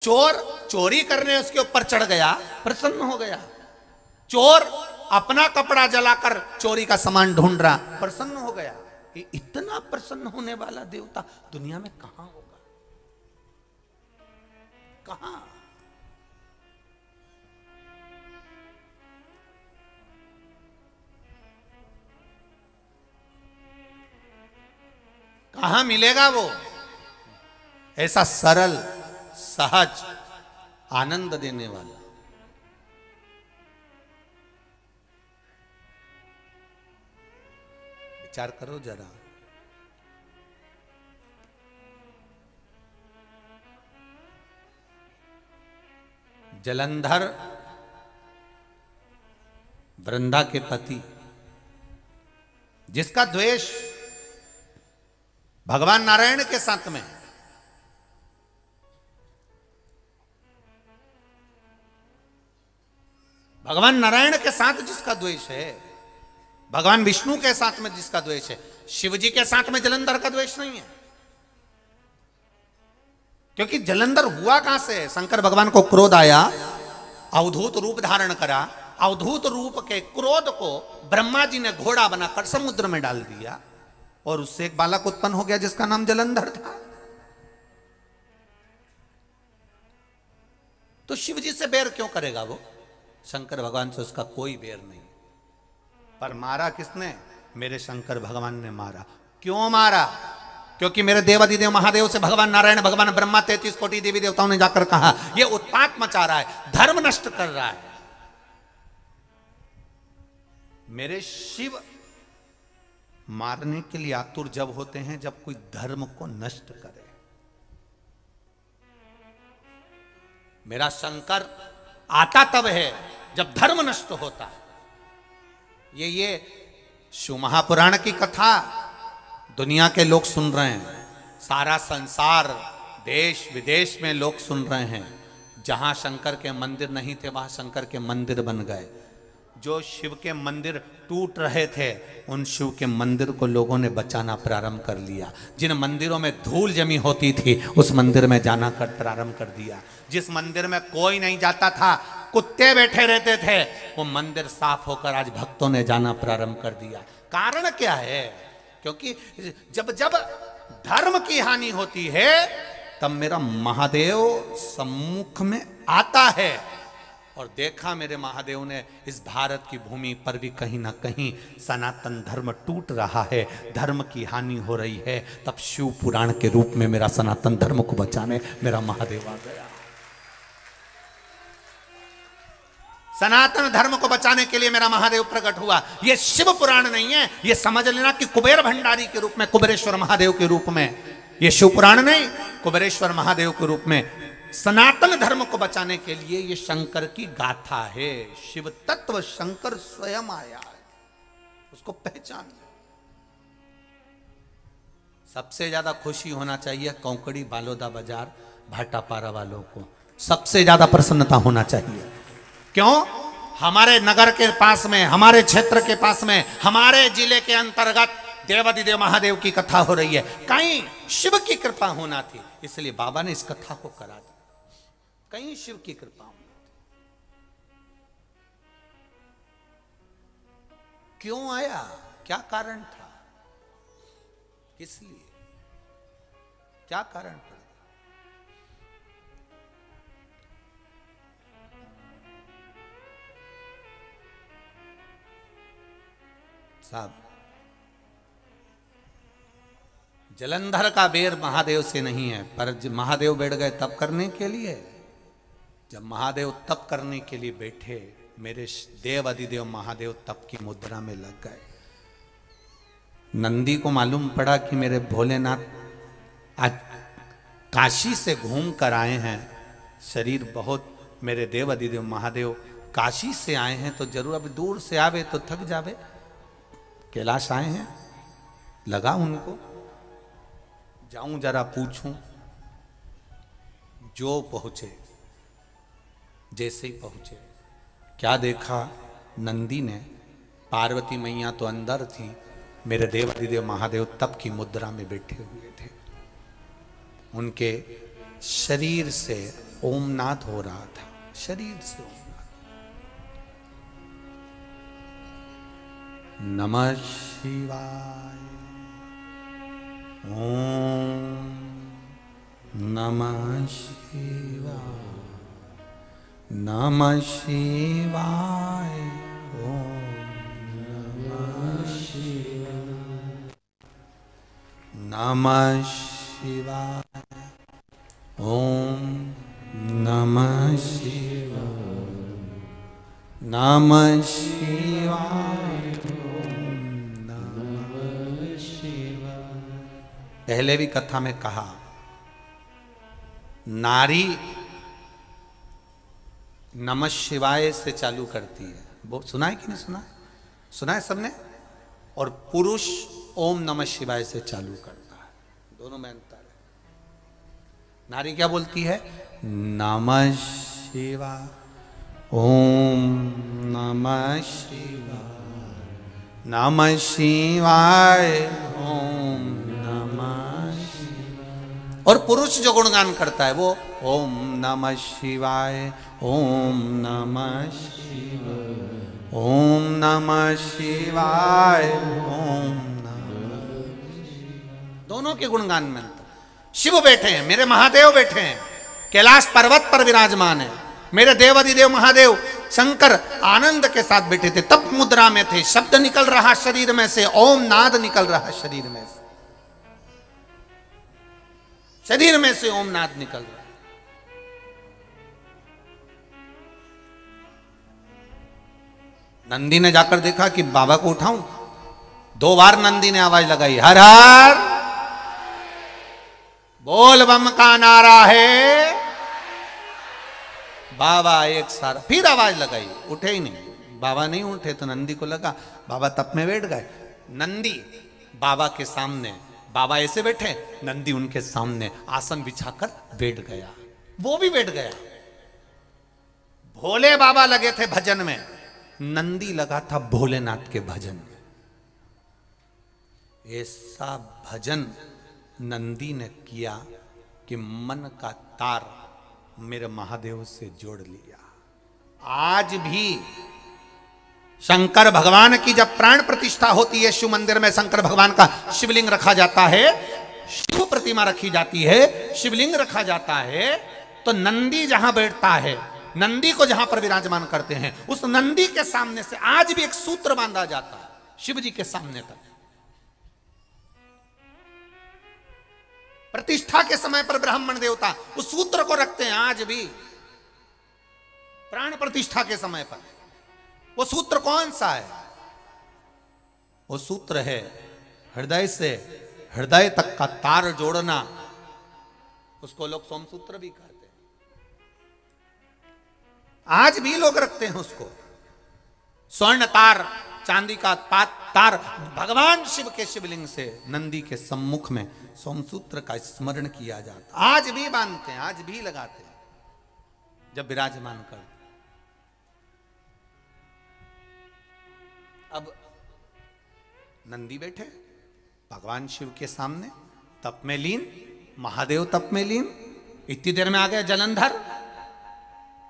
चोर चोरी करने उसके ऊपर चढ़ गया, प्रसन्न हो गया। चोर अपना कपड़ा जलाकर चोरी का सामान ढूंढ रहा, प्रसन्न हो गया। ये इतना प्रसन्न होने वाला देवता दुनिया में कहां होगा? कहां? कहां मिलेगा वो ऐसा सरल, सहज, आनंद देने वाला? विचार करो जरा। जलंधर वृंदा के पति, जिसका द्वेष भगवान नारायण के साथ में, भगवान नारायण के साथ जिसका द्वेष है, भगवान विष्णु के साथ में जिसका द्वेष है, शिव जी के साथ में जलंधर का द्वेष नहीं है। क्योंकि जलंधर हुआ कहां से? शंकर भगवान को क्रोध आया, अवधूत रूप धारण करा, अवधूत रूप के क्रोध को ब्रह्मा जी ने घोड़ा बनाकर समुद्र में डाल दिया और उससे एक बालक उत्पन्न हो गया जिसका नाम जलंधर था। तो शिव जी से बैर क्यों करेगा वो? शंकर भगवान से उसका कोई बैर नहीं। पर मारा किसने? मेरे शंकर भगवान ने मारा। क्यों मारा? क्योंकि मेरे देवादिदेव महादेव से भगवान नारायण, भगवान ब्रह्मा, 33 कोटि देवी देवताओं ने जाकर कहा ये उत्पात मचा रहा है, धर्म नष्ट कर रहा है। मेरे शिव मारने के लिए आतुर जब होते हैं जब कोई धर्म को नष्ट करे। मेरा शंकर आता तब है जब धर्म नष्ट होता है। ये शिव महापुराण की कथा दुनिया के लोग सुन रहे हैं, सारा संसार, देश विदेश में लोग सुन रहे हैं। जहां शंकर के मंदिर नहीं थे वहां शंकर के मंदिर बन गए। जो शिव के मंदिर टूट रहे थे उन शिव के मंदिर को लोगों ने बचाना प्रारंभ कर लिया। जिन मंदिरों में धूल जमी होती थी उस मंदिर में जाना कर प्रारंभ कर दिया। जिस मंदिर में कोई नहीं जाता था, कुत्ते बैठे रहते थे, वो मंदिर साफ होकर आज भक्तों ने जाना प्रारंभ कर दिया। कारण क्या है? क्योंकि जब जब धर्म की हानि होती है तब मेरा महादेव सम्मुख में आता है। और देखा मेरे महादेव ने इस भारत की भूमि पर भी कहीं ना कहीं सनातन धर्म टूट रहा है, धर्म की हानि हो रही है। तब शिव पुराण के रूप में मेरा सनातन धर्म को बचाने मेरा महादेव आ गया। सनातन धर्म को बचाने के लिए मेरा महादेव प्रकट हुआ। यह शिव पुराण नहीं है, यह समझ लेना कि कुबेर भंडारी के रूप में, कुबेरेश्वर महादेव के रूप में, यह शिव पुराण नहीं, कुबेरेश्वर महादेव के रूप में सनातन धर्म को बचाने के लिए यह शंकर की गाथा है। शिव तत्व शंकर स्वयं आया है, उसको पहचान। सबसे ज्यादा खुशी होना चाहिए कौकड़ी, बालोदा बाजार, भाटापारा वालों को सबसे ज्यादा प्रसन्नता होना चाहिए। क्यों? हमारे नगर के पास में, हमारे क्षेत्र के पास में, हमारे जिले के अंतर्गत देवादिदेव महादेव की कथा हो रही है। कहीं शिव की कृपा होना थी, इसलिए बाबा ने इस कथा को करा दिया। कहीं शिव की कृपा होना थी। क्यों आया? क्या कारण था? किस लिए? क्या कारण था? साहब, जलंधर का बैर महादेव से नहीं है, पर महादेव बैठ गए तप करने के लिए। जब महादेव तप करने के लिए बैठे, मेरे देव अधिदेव महादेव तप की मुद्रा में लग गए। नंदी को मालूम पड़ा कि मेरे भोलेनाथ आज काशी से घूम कर आए हैं, शरीर बहुत, मेरे देव अधिदेव महादेव काशी से आए हैं तो जरूर अभी दूर से आवे तो थक जावे, कैलाश आए हैं। लगा उनको जाऊं जरा पूछूं। जो पहुंचे, जैसे ही पहुंचे, क्या देखा? नंदी ने, पार्वती मैया तो अंदर थी, मेरे देव अधिदेव महादेव तप की मुद्रा में बैठे हुए थे। उनके शरीर से ओमनाद हो रहा था, शरीर से ओमनाद। नमः शिवाय, ओम नमः शिवाय, नमः शिवाय, ओम नमः शिवाय, नमः शिवाय, ओम नमः शिवाय, नमः शिवाय, ओम नमः शिवाय। पहले भी कथा में कहा, नारी नमः शिवाय से चालू करती है, वो सुना है कि नहीं सुना है? सुना है सबने। और पुरुष ओम नमः शिवाय से चालू करता है, दोनों में अंतर है। नारी क्या बोलती है? नमः शिवाय, ओम नमः शिवाय, नमः शिवाय, ओम नमः शिवाय। और पुरुष जो गुणगान करता है वो ओम नमः शिवाय, ओम नमः शिवाय, ओम नमः शिवाय, ओम नमः शिवाय। दोनों के गुणगान में अंतर। शिव बैठे हैं, मेरे महादेव बैठे हैं, कैलाश पर्वत पर विराजमान है। मेरे देव अधिदेव महादेव शंकर आनंद के साथ बैठे थे, तप मुद्रा में थे। शब्द निकल रहा शरीर में से, ओम नाद निकल रहा शरीर में से, शरीर में से ओम नाद निकल रहा। नंदी ने जाकर देखा कि बाबा को उठाऊं। 2 बार नंदी ने आवाज लगाई, हर हर बोल बम का नारा है। बाबा एक सारा फिर आवाज लगाई, उठे ही नहीं। बाबा नहीं उठे तो नंदी को लगा बाबा तप में बैठ गए। नंदी बाबा के सामने, बाबा ऐसे बैठे, नंदी उनके सामने आसन बिछाकर बैठ गया, वो भी बैठ गया। भोले बाबा लगे थे भजन में, नंदी लगा था भोलेनाथ के भजन में। ऐसा भजन नंदी ने किया कि मन का तार मेरे महादेव से जोड़ लिया। आज भी शंकर भगवान की जब प्राण प्रतिष्ठा होती है, शिव मंदिर में शंकर भगवान का शिवलिंग रखा जाता है, शिव प्रतिमा रखी जाती है, शिवलिंग रखा जाता है, तो नंदी जहां बैठता है, नंदी को जहां पर विराजमान करते हैं, उस नंदी के सामने से आज भी एक सूत्र बांधा जाता है शिव जी के सामने तक। प्रतिष्ठा के समय पर ब्राह्मण देवता उस सूत्र को रखते हैं आज भी। प्राण प्रतिष्ठा के समय पर वो सूत्र कौन सा है? वो सूत्र है हृदय से हृदय तक का तार जोड़ना। उसको लोग सोमसूत्र भी कहते हैं, आज भी लोग रखते हैं उसको। स्वर्ण तार, चांदी का तार भगवान शिव के शिवलिंग से नंदी के सम्मुख में सोमसूत्र का स्मरण किया जाता। आज भी बांधते हैं, आज भी लगाते हैं जब विराजमान करते। अब नंदी बैठे भगवान शिव के सामने, तप में लीन, महादेव तप में लीन। इतनी देर में आ गया जलंधर,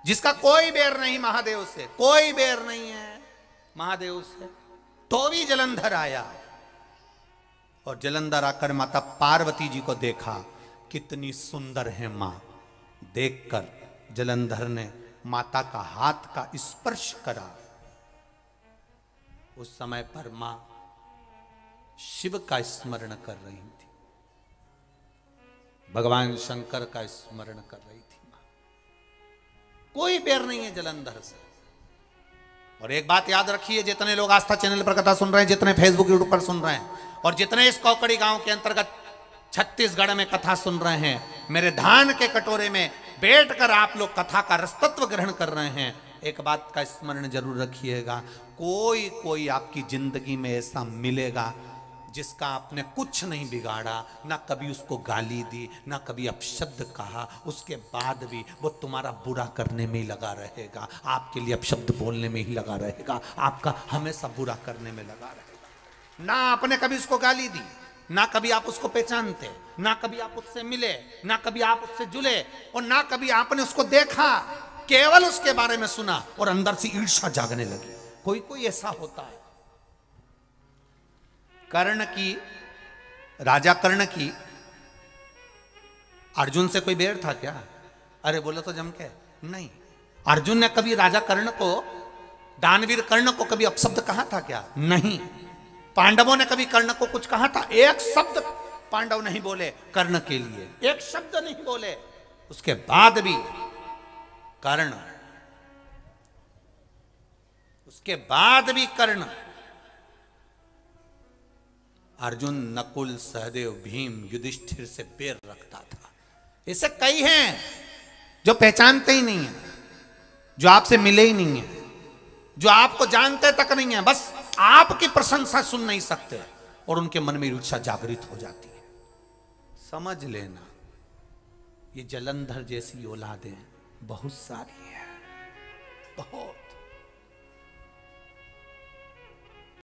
जिसका कोई बैर नहीं महादेव से, कोई बैर नहीं है महादेव से, तो भी जलंधर आया। और जलंधर आकर माता पार्वती जी को देखा, कितनी सुंदर है मां। देखकर जलंधर ने माता का हाथ का स्पर्श करा। उस समय पर मां शिव का स्मरण कर रही थी, भगवान शंकर का स्मरण कर रही थी मां। कोई बैर नहीं है जलंधर से। और एक बात याद रखिए, जितने लोग आस्था चैनल पर कथा सुन रहे हैं, जितने फेसबुक यूट्यूब पर सुन रहे हैं, और जितने इस कौकड़ी गांव के अंतर्गत छत्तीसगढ़ में कथा सुन रहे हैं, मेरे धान के कटोरे में बैठकर आप लोग कथा का रसतत्व ग्रहण कर रहे हैं, एक बात का स्मरण जरूर रखिएगा, कोई आपकी जिंदगी में ऐसा मिलेगा जिसका आपने कुछ नहीं बिगाड़ा, ना कभी उसको गाली दी, ना कभी अपशब्द कहा, उसके बाद भी वो तुम्हारा बुरा करने में ही लगा रहेगा, आपके लिए अपशब्द बोलने में ही लगा रहेगा, आपका हमेशा बुरा करने में लगा रहेगा। ना आपने कभी उसको गाली दी, ना कभी आप उसको पहचानते, ना कभी आप उससे मिले, ना कभी आप उससे जुले, और ना कभी आपने उसको देखा, केवल उसके बारे में सुना और अंदर से ईर्ष्या जागने लगी। कोई कोई ऐसा होता है। कर्ण की, राजा कर्ण की अर्जुन से कोई बैर था क्या? अरे बोलो तो जम के नहीं। अर्जुन ने कभी राजा कर्ण को, दानवीर कर्ण को कभी अपशब्द कहा था क्या? नहीं। पांडवों ने कभी कर्ण को कुछ कहा था? एक शब्द पांडव नहीं बोले कर्ण के लिए, एक शब्द नहीं बोले। उसके बाद भी कर्ण, उसके बाद भी कर्ण, अर्जुन, नकुल, सहदेव, भीम, युधिष्ठिर से बैर रखता था। ऐसे कई हैं जो पहचानते ही नहीं है, जो आपसे मिले ही नहीं है, जो आपको जानते तक नहीं है, बस आपकी प्रशंसा सुन नहीं सकते और उनके मन में ईर्ष्या जागृत हो जाती है। समझ लेना, ये जलंधर जैसी औलादें बहुत सारी हैं, बहुत।